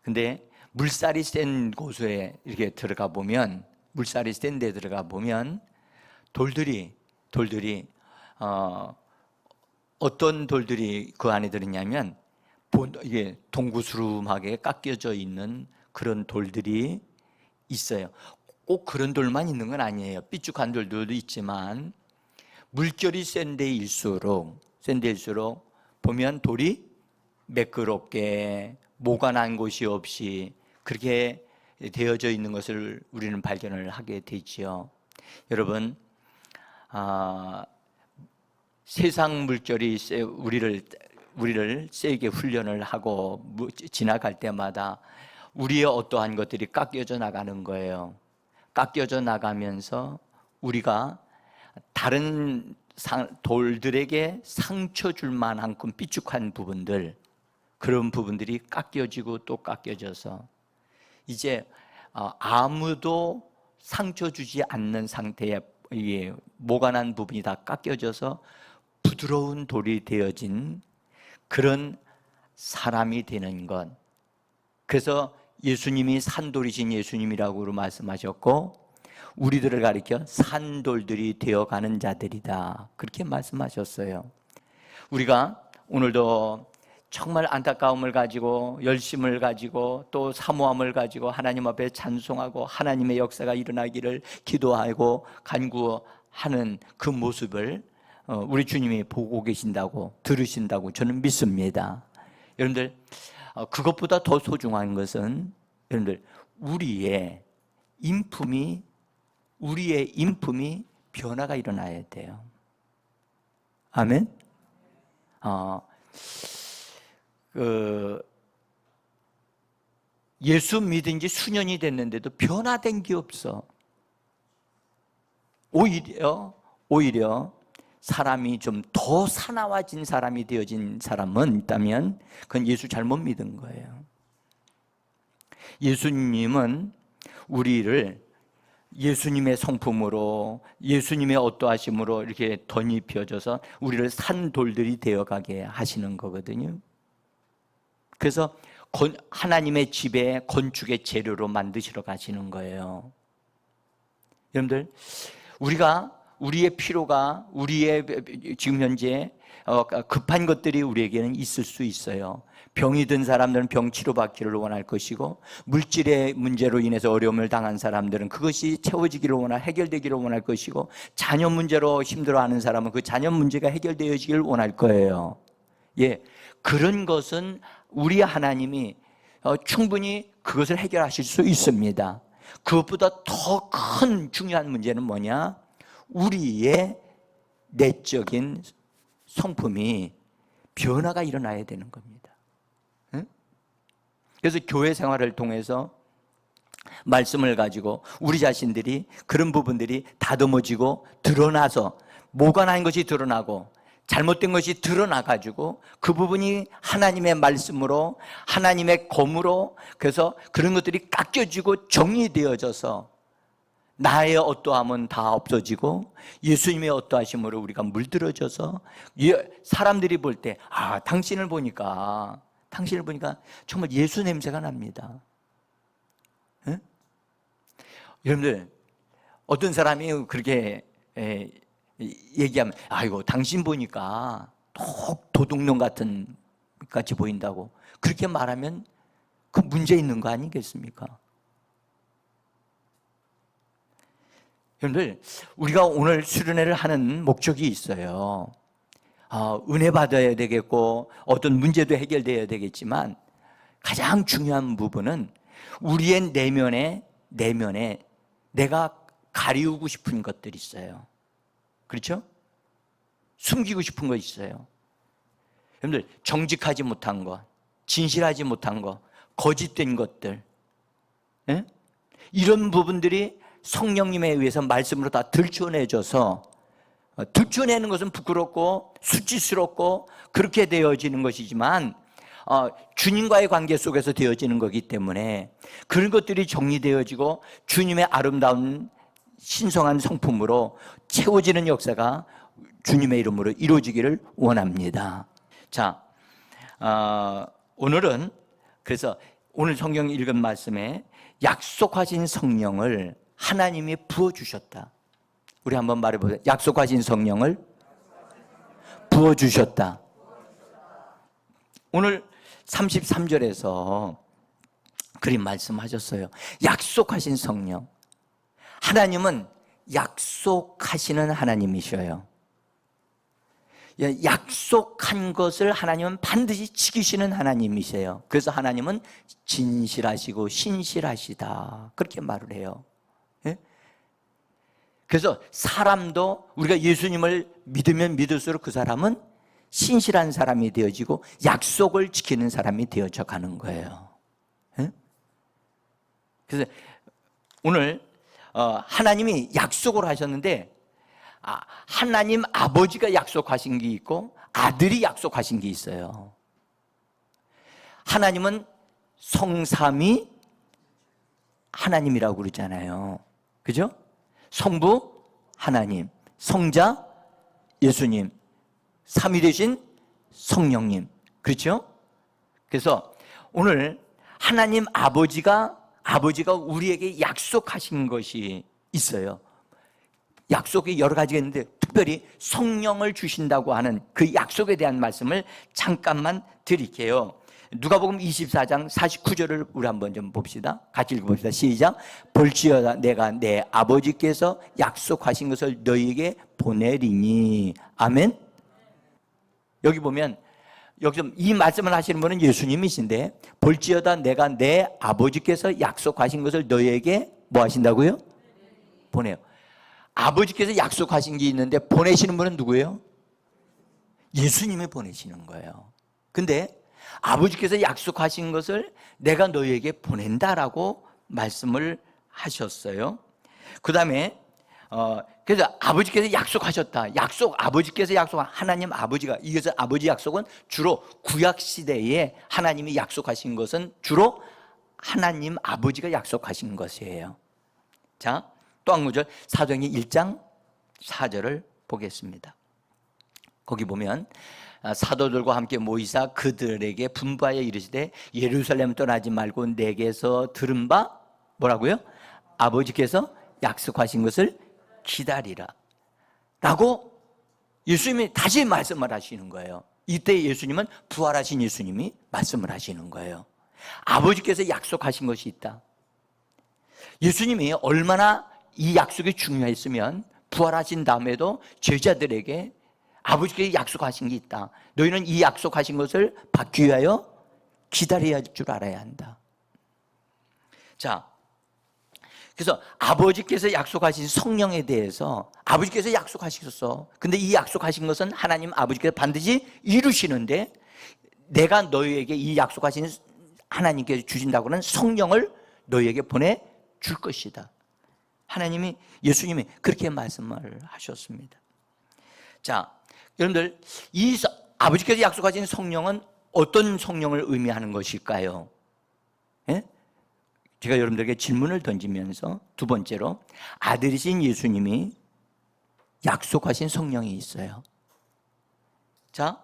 근데 물살이 센 곳에 이렇게 들어가 보면, 물살이 센 데 들어가 보면 돌들이 어떤 돌들이 그 안에 들었냐면 이게 동구스름하게 깎여져 있는 그런 돌들이 있어요. 꼭 그런 돌만 있는 건 아니에요. 삐죽한 돌들도 있지만 물결이 센 데일수록 보면 돌이 매끄럽게 모가 난 곳이 없이 그렇게 되어져 있는 것을 우리는 발견을 하게 되지요. 여러분, 세상 물결이 우리를 세게 훈련을 하고 지나갈 때마다 우리의 어떠한 것들이 깎여져 나가는 거예요. 깎여져 나가면서 우리가 다른 돌들에게 상처 줄 만한큼 삐죽한 부분들, 그런 부분들이 깎여지고 또 깎여져서 이제 아무도 상처 주지 않는 상태에 모가 난 부분이 다 깎여져서 부드러운 돌이 되어진 그런 사람이 되는 것. 그래서 예수님이 산돌이신 예수님이라고 말씀하셨고, 우리들을 가리켜 산돌들이 되어가는 자들이다, 그렇게 말씀하셨어요. 우리가 오늘도 정말 안타까움을 가지고 열심을 가지고 또 사모함을 가지고 하나님 앞에 찬송하고 하나님의 역사가 일어나기를 기도하고 간구하는 그 모습을 우리 주님이 보고 계신다고, 들으신다고 저는 믿습니다. 여러분들, 그것보다 더 소중한 것은 여러분들 우리의 인품이 변화가 일어나야 돼요. 아멘. 예수 믿은 지 수년이 됐는데도 변화된 게 없어. 오히려 사람이 좀 더 사나워진 사람이 되어진 사람은 있다면 그건 예수 잘못 믿은 거예요. 예수님은 우리를 예수님의 성품으로, 예수님의 어떠하심으로 이렇게 덧입혀져서 우리를 산돌들이 되어가게 하시는 거거든요. 그래서 하나님의 집에 건축의 재료로 만드시러 가시는 거예요. 여러분들, 우리의 필요가, 우리의 지금 현재 급한 것들이 우리에게는 있을 수 있어요. 병이 든 사람들은 병 치료받기를 원할 것이고, 물질의 문제로 인해서 어려움을 당한 사람들은 그것이 채워지기를 해결되기를 원할 것이고, 자녀 문제로 힘들어하는 사람은 그 자녀 문제가 해결되어지기를 원할 거예요. 그런 것은 우리 하나님이 충분히 그것을 해결하실 수 있습니다. 그것보다 더 큰 중요한 문제는 뭐냐? 우리의 내적인 성품이 변화가 일어나야 되는 겁니다. 그래서 교회 생활을 통해서 말씀을 가지고 우리 자신들이 그런 부분들이 다듬어지고 드러나서, 모가 난 것이 드러나고 잘못된 것이 드러나가지고 그 부분이 하나님의 말씀으로, 하나님의 검으로, 그래서 그런 것들이 깎여지고 정리되어져서 나의 어떠함은 다 없어지고 예수님의 어떠하심으로 우리가 물들어져서 사람들이 볼 때 당신을 보니까 정말 예수 냄새가 납니다. 네? 여러분들, 어떤 사람이 그렇게 얘기하면 아이고 당신 보니까 도둑놈 같이 보인다고 그렇게 말하면 그 문제 있는 거 아니겠습니까? 여러분들, 우리가 오늘 수련회를 하는 목적이 있어요. 은혜 받아야 되겠고 어떤 문제도 해결돼야 되겠지만 가장 중요한 부분은 우리의 내면에 내가 가리우고 싶은 것들이 있어요. 그렇죠? 숨기고 싶은 거 있어요. 여러분들, 정직하지 못한 거, 진실하지 못한 거, 거짓된 것들, 이런 부분들이 성령님에 의해서 말씀으로 다 들춰내져서, 들춰내는 것은 부끄럽고 수치스럽고 그렇게 되어지는 것이지만 주님과의 관계 속에서 되어지는 거기 때문에 그런 것들이 정리되어지고 주님의 아름다운 신성한 성품으로 채워지는 역사가 주님의 이름으로 이루어지기를 원합니다. 자, 오늘은 그래서 오늘 성경 읽은 말씀에 약속하신 성령을 하나님이 부어주셨다. 우리 한번 말해보세요. 약속하신 성령을 부어주셨다. 오늘 33절에서 그림 말씀하셨어요. 약속하신 성령. 하나님은 약속하시는 하나님이셔요. 약속한 것을 하나님은 반드시 지키시는 하나님이세요. 그래서 하나님은 진실하시고 신실하시다, 그렇게 말을 해요. 예? 그래서 사람도 우리가 예수님을 믿으면 믿을수록 그 사람은 신실한 사람이 되어지고 약속을 지키는 사람이 되어져 가는 거예요. 예? 그래서 오늘 하나님이 약속을 하셨는데, 하나님 아버지가 약속하신 게 있고 아들이 약속하신 게 있어요. 하나님은 성삼위 하나님이라고 그러잖아요. 그죠? 성부 하나님, 성자 예수님, 삼위 되신 성령님. 그렇죠? 그래서 오늘 하나님 아버지가 우리에게 약속하신 것이 있어요. 약속이 여러 가지가 있는데 특별히 성령을 주신다고 하는 그 약속에 대한 말씀을 잠깐만 드릴게요. 누가복음 24장 49절을 우리 한번 좀 봅시다. 같이 읽어봅시다. 시작. 볼지어다 내가 내 아버지께서 약속하신 것을 너희에게 보내리니. 아멘. 여기 보면 여기서 이 말씀을 하시는 분은 예수님이신데, 볼지어다 내가 내 아버지께서 약속하신 것을 너희에게 뭐 하신다고요? 보내요. 아버지께서 약속하신 게 있는데 보내시는 분은 누구예요? 예수님이 보내시는 거예요. 근데 아버지께서 약속하신 것을 내가 너희에게 보낸다라고 말씀을 하셨어요. 그 다음에 그래서 아버지께서 약속하셨다. 아버지께서 하나님 아버지가, 이것은 아버지 약속은 주로 구약 시대에 하나님이 약속하신 것은 주로 하나님 아버지가 약속하신 것이에요. 자, 또 한 구절, 사도행전 1장 4절을 보겠습니다. 거기 보면 사도들과 함께 모이사 그들에게 분부하여 이르시되 예루살렘 떠나지 말고 내게서 들은 바 뭐라고요? 아버지께서 약속하신 것을 기다리라 라고 예수님이 다시 말씀을 하시는 거예요. 이때 예수님은 부활하신 예수님이 말씀을 하시는 거예요. 아버지께서 약속하신 것이 있다. 예수님이 얼마나 이 약속이 중요했으면 부활하신 다음에도 제자들에게 아버지께서 약속하신 게 있다. 너희는 이 약속하신 것을 받기 위하여 기다려야 할 줄 알아야 한다. 자, 그래서 아버지께서 약속하신 성령에 대해서 아버지께서 약속하셨어. 근데 이 약속하신 것은 하나님 아버지께서 반드시 이루시는데, 내가 너희에게 이 약속하신 하나님께서 주신다고는 성령을 너희에게 보내줄 것이다. 하나님이, 예수님이 그렇게 말씀을 하셨습니다. 자, 여러분들, 이 아버지께서 약속하신 성령은 어떤 성령을 의미하는 것일까요? 예? 제가 여러분들에게 질문을 던지면서 두 번째로, 아들이신 예수님이 약속하신 성령이 있어요. 자,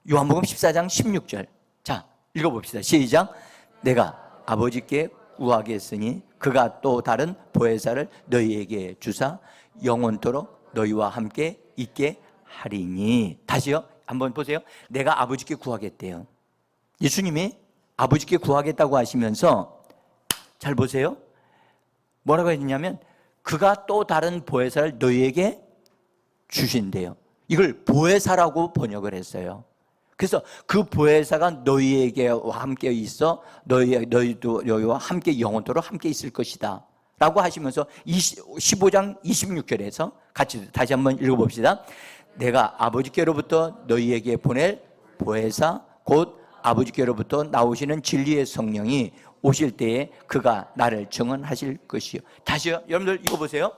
요한복음 14장 16절. 자, 읽어봅시다. 시작. 내가 아버지께 구하겠으니 그가 또 다른 보혜사를 너희에게 주사 영원토록 너희와 함께 있게 하리니. 다시요, 한번 보세요. 내가 아버지께 구하겠대요. 예수님이 아버지께 구하겠다고 하시면서 잘 보세요. 뭐라고 했냐면 그가 또 다른 보혜사를 너희에게 주신대요. 이걸 보혜사라고 번역을 했어요. 그래서 그 보혜사가 너희에게 함께 있어 너희도 너희와 함께 영원토록 함께 있을 것이다 라고 하시면서 15장 26절에서 같이 다시 한번 읽어봅시다. 내가 아버지께로부터 너희에게 보낼 보혜사 곧 아버지께로부터 나오시는 진리의 성령이 오실 때에 그가 나를 증언하실 것이요. 다시요, 여러분들 이거 보세요.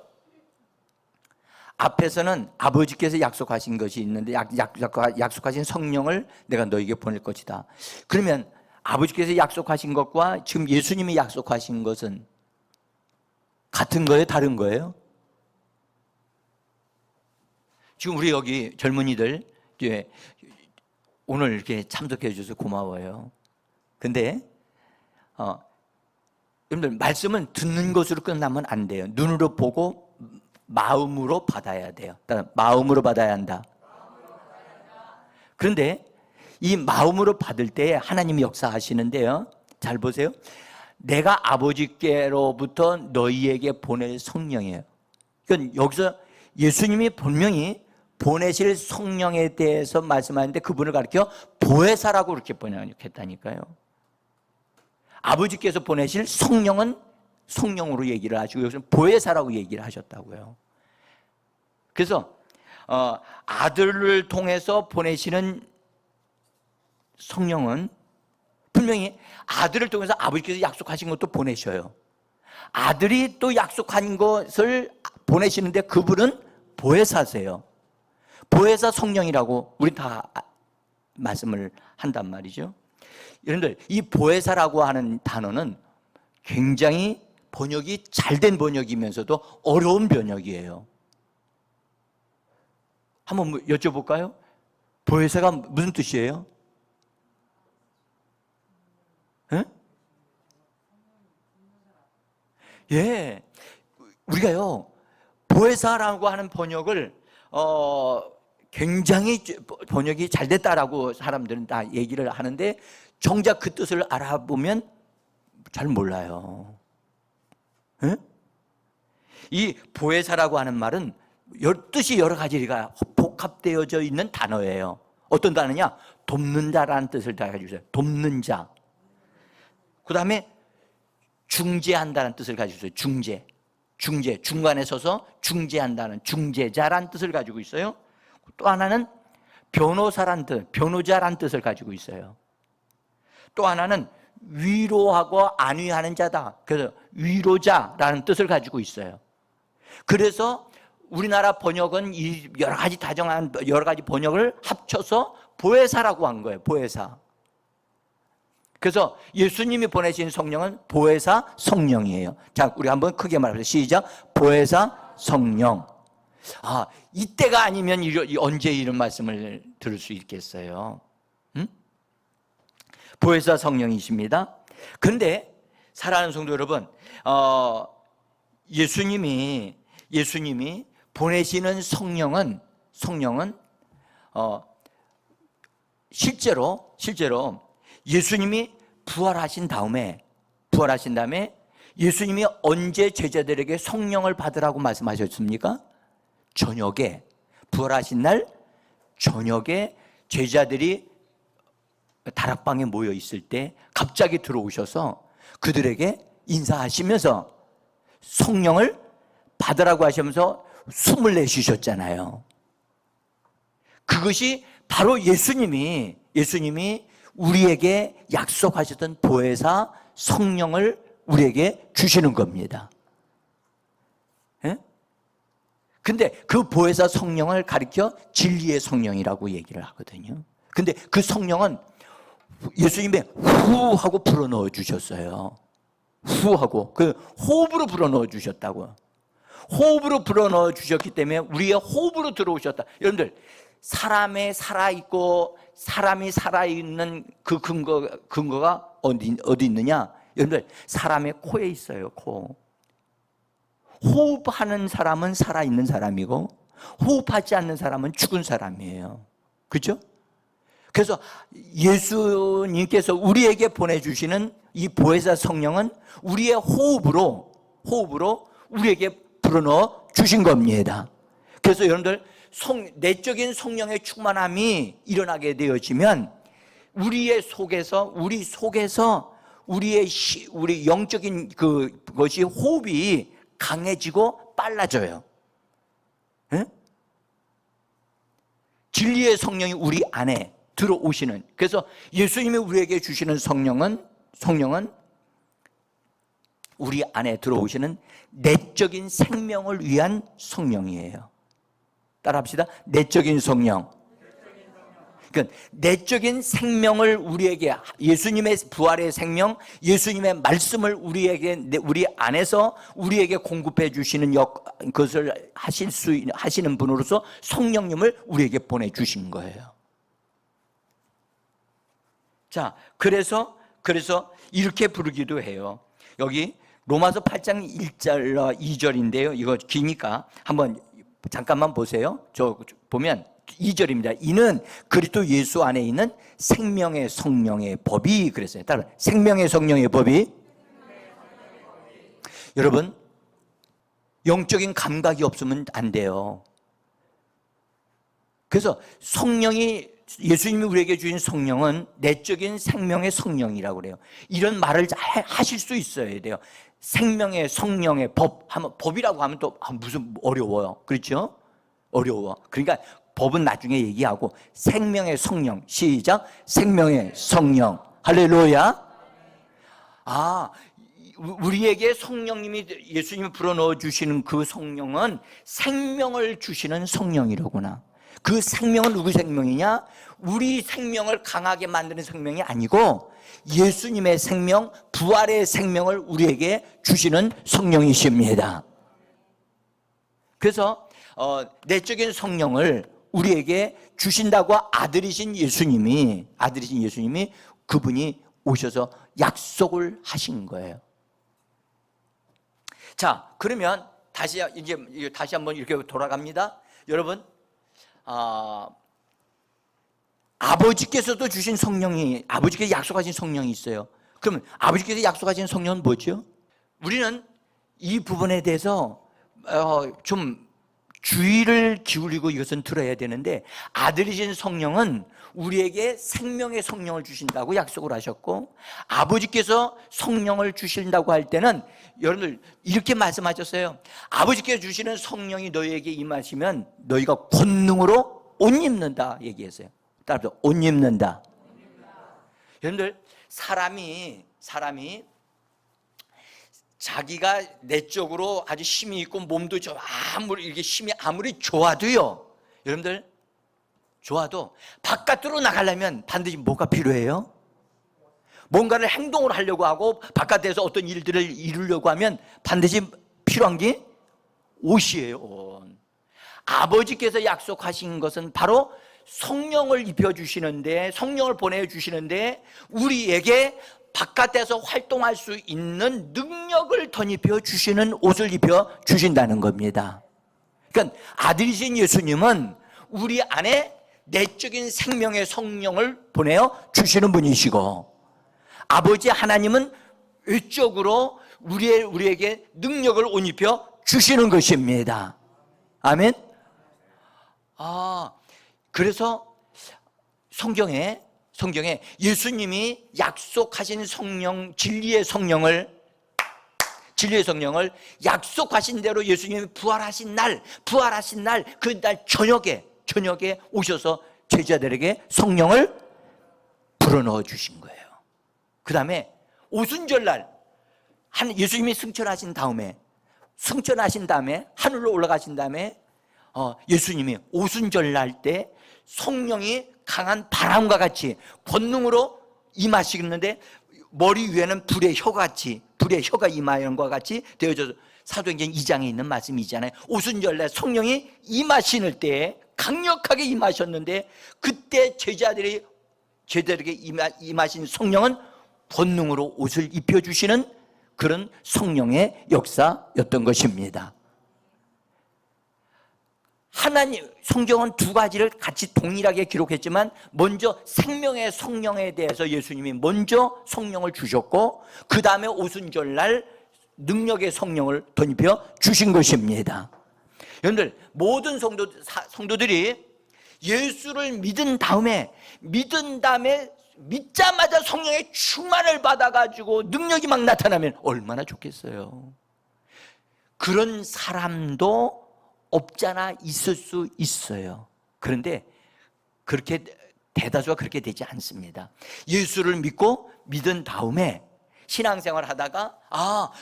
앞에서는 아버지께서 약속하신 것이 있는데 약속하신 성령을 내가 너에게 보낼 것이다. 그러면 아버지께서 약속하신 것과 지금 예수님이 약속하신 것은 같은 거예요? 다른 거예요? 지금 우리 여기 젊은이들 오늘 이렇게 참석해 주셔서 고마워요. 근데 여러분들 말씀은 듣는 것으로 끝나면 안 돼요. 눈으로 보고 마음으로 받아야 돼요. 마음으로 받아야 한다. 그런데 이 마음으로 받을 때 하나님이 역사하시는데요. 잘 보세요. 내가 아버지께로부터 너희에게 보낼 성령이에요. 그러니까 여기서 예수님이 분명히 보내실 성령에 대해서 말씀하는데 그분을 가리켜 보혜사라고 그렇게 번역했다니까요. 아버지께서 보내실 성령은 성령으로 얘기를 하시고 여기서는 보혜사라고 얘기를 하셨다고요. 그래서 아들을 통해서 보내시는 성령은 분명히 아들을 통해서 아버지께서 약속하신 것도 보내셔요. 아들이 또 약속한 것을 보내시는데 그분은 보혜사세요. 보혜사 성령이라고 우리 다 말씀을 한단 말이죠. 여러분들 이 보혜사라고 하는 단어는 굉장히 번역이 잘된 번역이면서도 어려운 번역이에요. 한번 여쭤볼까요? 보혜사가 무슨 뜻이에요? 예? 예, 우리가요 보혜사라고 하는 번역을 굉장히 번역이 잘 됐다라고 사람들은 다 얘기를 하는데 정작 그 뜻을 알아보면 잘 몰라요. 예? 이 보혜사라고 하는 말은 뜻이 여러 가지가 복합되어져 있는 단어예요. 어떤 단어냐? 돕는 자라는 뜻을 다 가지고 있어요. 돕는 자. 그 다음에 중재한다는 뜻을 가지고 있어요. 중재, 중간에 서서 중재한다는 중재자라는 뜻을 가지고 있어요. 또 하나는 변호사란 뜻, 변호자란 뜻을 가지고 있어요. 또 하나는 위로하고 안위하는 자다. 그래서 위로자라는 뜻을 가지고 있어요. 그래서 우리나라 번역은 이 여러 가지 다정한 여러 가지 번역을 합쳐서 보혜사라고 한 거예요. 보혜사. 그래서 예수님이 보내신 성령은 보혜사 성령이에요. 자, 우리 한번 크게 말해보세요. 시작. 보혜사 성령. 이때가 아니면 언제 이런 말씀을 들을 수 있겠어요? 보혜사 성령이십니다. 그런데 사랑하는 성도 여러분, 예수님이 보내시는 성령은 실제로 예수님이 부활하신 다음에 예수님이 언제 제자들에게 성령을 받으라고 말씀하셨습니까? 저녁에, 부활하신 날 저녁에 제자들이 다락방에 모여 있을 때 갑자기 들어오셔서 그들에게 인사하시면서 성령을 받으라고 하시면서 숨을 내쉬셨잖아요. 그것이 바로 예수님이 우리에게 약속하셨던 보혜사 성령을 우리에게 주시는 겁니다. 근데 그 보혜사 성령을 가리켜 진리의 성령이라고 얘기를 하거든요. 근데 그 성령은 예수님이 후 하고 불어넣어 주셨어요. 후 하고 그 호흡으로 불어넣어 주셨다고요. 호흡으로 불어넣어 주셨기 때문에 우리의 호흡으로 들어오셨다. 여러분들 사람이 살아있고 사람이 살아있는 그 근거가 어디 있느냐? 여러분들 사람의 코에 있어요. 코. 호흡하는 사람은 살아있는 사람이고 호흡하지 않는 사람은 죽은 사람이에요. 그렇죠? 그래서 예수님께서 우리에게 보내주시는 이 보혜사 성령은 우리의 호흡으로 우리에게 불어넣어 주신 겁니다. 그래서 여러분들 내적인 성령의 충만함이 일어나게 되어지면 우리 속에서 우리 영적인 그것이 호흡이 강해지고 빨라져요. 네? 진리의 성령이 우리 안에 들어오시는, 그래서 예수님이 우리에게 주시는 성령은 우리 안에 들어오시는 내적인 생명을 위한 성령이에요. 따라합시다. 내적인 성령. 그러니까 내적인 생명을 우리에게, 예수님의 부활의 생명, 예수님의 말씀을 우리 안에서 우리에게 공급해 주시는 그것을 하시는 분으로서 성령님을 우리에게 보내주신 거예요. 자, 그래서 그래서 이렇게 부르기도 해요. 여기 로마서 8장 1절과 2절인데요. 이거 기니까 한번 잠깐만 보세요. 저 보면 2절입니다. 이는 그리스도 예수 안에 있는 생명의 성령의 법이 그랬어요. 따라 생명의 성령의 법이. 여러분, 영적인 감각이 없으면 안 돼요. 그래서 성령이, 예수님이 우리에게 주신 성령은 내적인 생명의 성령이라고 그래요. 이런 말을 하실 수 있어야 돼요. 생명의 성령의 법 하면, 법이라고 하면 또 무슨 어려워요. 그렇죠? 어려워. 그러니까 법은 나중에 얘기하고 생명의 성령. 시작. 생명의 성령. 할렐루야. 우리에게 성령님이, 예수님이 불어넣어 주시는 그 성령은 생명을 주시는 성령이로구나. 그 생명은 누구 생명이냐? 우리 생명을 강하게 만드는 생명이 아니고 예수님의 생명, 부활의 생명을 우리에게 주시는 성령이십니다. 그래서 내적인 성령을 우리에게 주신다고 아들이신 예수님이 그분이 오셔서 약속을 하신 거예요. 자, 그러면 다시 한번 이렇게 돌아갑니다. 여러분, 아버지께서도 주신 성령이, 아버지께서 약속하신 성령이 있어요. 그러면 아버지께서 약속하신 성령은 뭐죠? 우리는 이 부분에 대해서 좀 주의를 기울이고 이것은 들어야 되는데, 아들이신 성령은 우리에게 생명의 성령을 주신다고 약속을 하셨고, 아버지께서 성령을 주신다고 할 때는 여러분들 이렇게 말씀하셨어요. 아버지께서 주시는 성령이 너희에게 임하시면 너희가 권능으로 옷 입는다 얘기했어요. 따라서 옷 입는다. 여러분들, 사람이 자기가 내적으로 아주 힘이 있고 몸도 이렇게 힘이 아무리 좋아도요, 여러분들, 좋아도 바깥으로 나가려면 반드시 뭐가 필요해요? 뭔가를 행동을 하려고 하고 바깥에서 어떤 일들을 이루려고 하면 반드시 필요한 게 옷이에요. 옷. 아버지께서 약속하신 것은 바로 성령을 입혀주시는데, 성령을 보내주시는데 우리에게 바깥에서 활동할 수 있는 능력을 덧입혀 주시는 옷을 입혀 주신다는 겁니다. 그러니까 아들이신 예수님은 우리 안에 내적인 생명의 성령을 보내어 주시는 분이시고, 아버지 하나님은 외적으로 우리에게 능력을 옷 입혀 주시는 것입니다. 아멘. 그래서 성경에 예수님이 약속하신 성령, 진리의 성령을 약속하신 대로 예수님이 부활하신 날 그날 저녁에 오셔서 제자들에게 성령을 불어넣어 주신 거예요. 그 다음에 오순절날 예수님이 승천하신 다음에 하늘로 올라가신 다음에 예수님이 오순절날 때 성령이 강한 바람과 같이 권능으로 임하시는데, 머리 위에는 불의 혀가 임하는 것과 같이 되어져서, 사도행전 2장에 있는 말씀이잖아요. 오순절날 성령이 임하시는 때에 강력하게 임하셨는데, 그때 제자들에게 임하신 성령은 권능으로 옷을 입혀주시는 그런 성령의 역사였던 것입니다. 성경은 두 가지를 같이 동일하게 기록했지만, 먼저 생명의 성령에 대해서 예수님이 먼저 성령을 주셨고, 그 다음에 오순절날 능력의 성령을 덧입혀 주신 것입니다. 여러분들, 모든 성도들이 예수를 믿은 다음에 믿자마자 성령의 충만을 받아가지고 능력이 막 나타나면 얼마나 좋겠어요. 그런 사람도 없잖아 있을 수 있어요. 그런데 그렇게 대다수가 그렇게 되지 않습니다. 예수를 믿은 다음에 신앙생활 하다가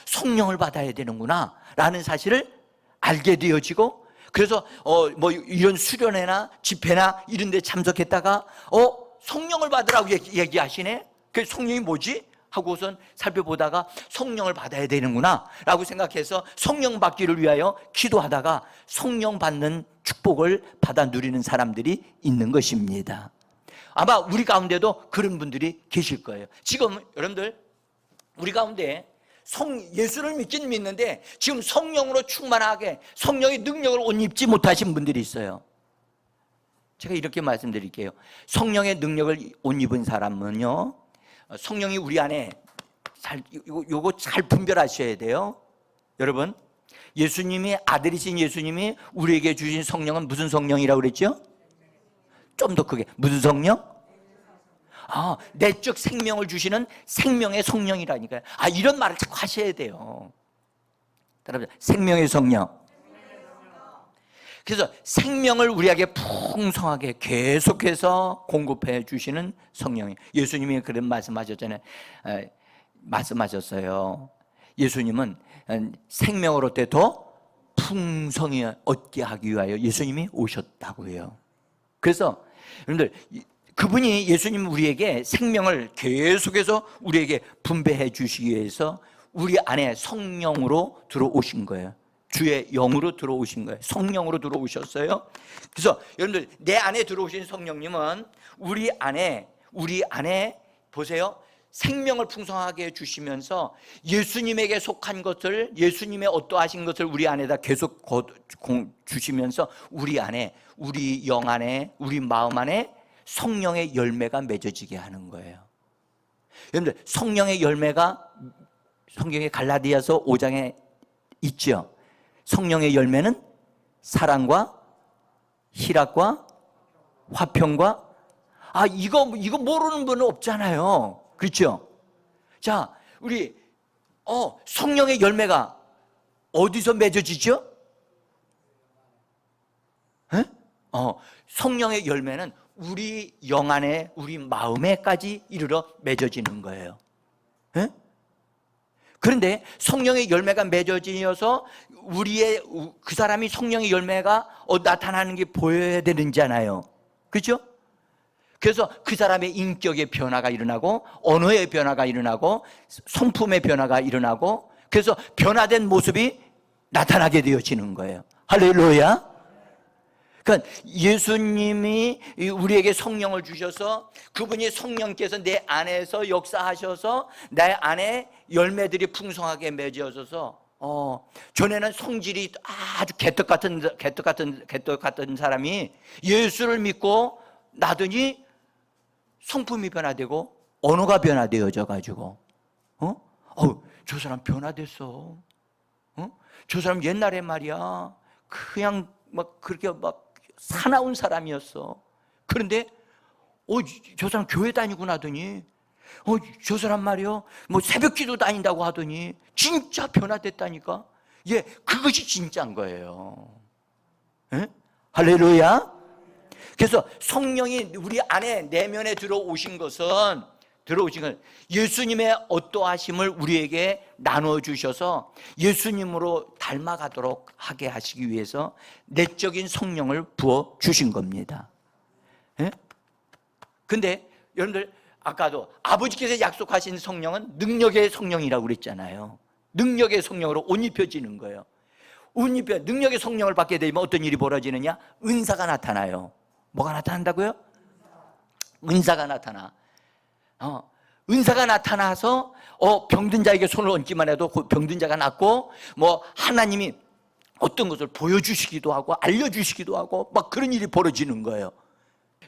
성령을 받아야 되는구나 라는 사실을 알게 되어지고, 그래서 이런 수련회나 집회나 이런 데 참석했다가 성령을 받으라고 얘기하시네. 그 성령이 뭐지? 하고선 살펴보다가 성령을 받아야 되는구나 라고 생각해서 성령 받기를 위하여 기도하다가 성령 받는 축복을 받아 누리는 사람들이 있는 것입니다. 아마 우리 가운데도 그런 분들이 계실 거예요. 지금 여러분들 우리 가운데 예수를 믿긴 믿는데 지금 성령으로 충만하게 성령의 능력을 옷 입지 못하신 분들이 있어요. 제가 이렇게 말씀드릴게요. 성령의 능력을 옷 입은 사람은요, 성령이 우리 안에 요거 잘 분별하셔야 돼요. 여러분, 예수님이 아들이신 예수님이 우리에게 주신 성령은 무슨 성령이라고 그랬죠? 좀 더 크게, 무슨 성령? 내적 생명을 주시는 생명의 성령이라니까요. 이런 말을 자꾸 하셔야 돼요. 여러분, 생명의 성령. 그래서 생명을 우리에게 풍성하게 계속해서 공급해 주시는 성령이, 예수님이 그런 말씀하셨잖아요. 말씀하셨어요. 예수님은 생명으로 더 풍성히 얻게 하기 위하여 예수님이 오셨다고요. 그래서 여러분들, 그분이 예수님 우리에게 생명을 계속해서 우리에게 분배해 주시기 위해서 우리 안에 성령으로 들어오신 거예요. 주의 영으로 들어오신 거예요. 성령으로 들어오셨어요. 그래서 여러분들, 내 안에 들어오신 성령님은 우리 안에 보세요, 생명을 풍성하게 해주시면서 예수님에게 속한 것을, 예수님의 어떠하신 것을 우리 안에다 계속 주시면서 우리 안에, 우리 영 안에, 우리 마음 안에 성령의 열매가 맺어지게 하는 거예요. 여러분들, 성령의 열매가 성경의 갈라디아서 5장에 있죠. 성령의 열매는 사랑과 희락과 화평과, 이거 모르는 분은 없잖아요. 그렇죠? 자, 우리 성령의 열매가 어디서 맺어지죠? 성령의 열매는 우리 영 안에, 우리 마음에까지 이르러 맺어지는 거예요. 그런데 성령의 열매가 맺어지어서 그 사람이 성령의 열매가 나타나는 게 보여야 되는잖아요. 그렇죠? 그래서 그 사람의 인격의 변화가 일어나고, 언어의 변화가 일어나고, 성품의 변화가 일어나고, 그래서 변화된 모습이 나타나게 되어지는 거예요. 할렐루야. 그러니까 예수님이 우리에게 성령을 주셔서 그분이 성령께서 내 안에서 역사하셔서 내 안에 열매들이 풍성하게 맺어져서 전에는 성질이 아주 개떡 같은 사람이 예수를 믿고 나더니 성품이 변화되고 언어가 변화되어져 가지고 저 사람 변화됐어. 저 사람 옛날에 말이야 그냥 막 그렇게 막 사나운 사람이었어. 그런데 저 사람 교회 다니고 나더니 저 사람 말이요 뭐 새벽기도 다닌다고 하더니 진짜 변화됐다니까. 그것이 진짜인 거예요. 할렐루야. 그래서 성령이 우리 안에 내면에 들어오신 것은 예수님의 어떠하심을 우리에게 나눠주셔서 예수님으로 닮아가도록 하게 하시기 위해서 내적인 성령을 부어주신 겁니다. 근데 여러분들, 아까도 아버지께서 약속하신 성령은 능력의 성령이라고 그랬잖아요. 능력의 성령으로 옷 입혀지는 거예요. 능력의 성령을 받게 되면 어떤 일이 벌어지느냐? 은사가 나타나요. 뭐가 나타난다고요? 은사가 나타나. 은사가 나타나서 병든 자에게 손을 얹기만 해도 병든 자가 낫고, 뭐 하나님이 어떤 것을 보여주시기도 하고 알려주시기도 하고 막 그런 일이 벌어지는 거예요.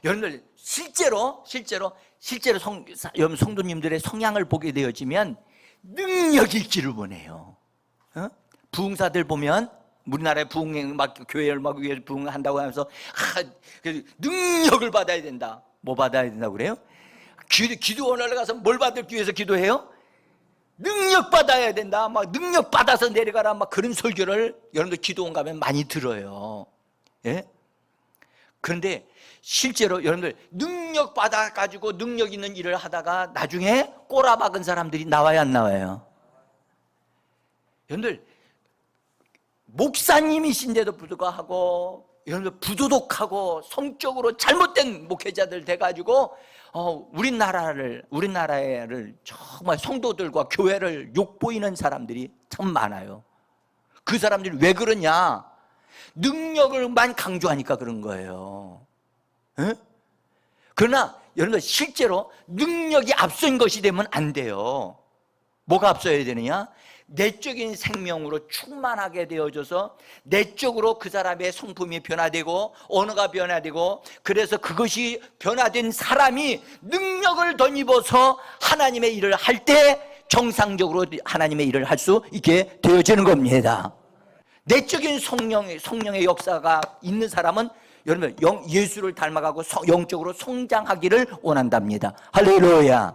여러분들, 실제로 여러분 성도님들의 성향을 보게 되어지면 능력이 있기를 원해요. 부흥사들 보면, 우리나라의 부흥 막 교회를 막 위해서 부흥한다고 하면서 능력을 받아야 된다. 뭐 받아야 된다고 그래요? 기도원을 가서 뭘 받기 위해서 기도해요? 능력 받아야 된다. 막 능력 받아서 내려가라. 막 그런 설교를 여러분들 기도원 가면 많이 들어요. 그런데 실제로 여러분들 능력 받아가지고 능력 있는 일을 하다가 나중에 꼬라박은 사람들이 나와요, 안 나와요? 여러분들, 목사님이신데도 불구하고 여러분들 부도덕하고 성적으로 잘못된 목회자들 돼가지고 우리나라를 정말 성도들과 교회를 욕보이는 사람들이 참 많아요. 그 사람들이 왜 그러냐? 능력을만 강조하니까 그런 거예요. 그러나 여러분들 실제로 능력이 앞선 것이 되면 안 돼요. 뭐가 앞서야 되느냐? 내적인 생명으로 충만하게 되어져서 내적으로 그 사람의 성품이 변화되고 언어가 변화되고, 그래서 그것이 변화된 사람이 능력을 덧입어서 하나님의 일을 할 때 정상적으로 하나님의 일을 할 수 있게 되어지는 겁니다. 내적인 성령의 역사가 있는 사람은 여러분 예수를 닮아가고 영적으로 성장하기를 원한답니다. 할렐루야.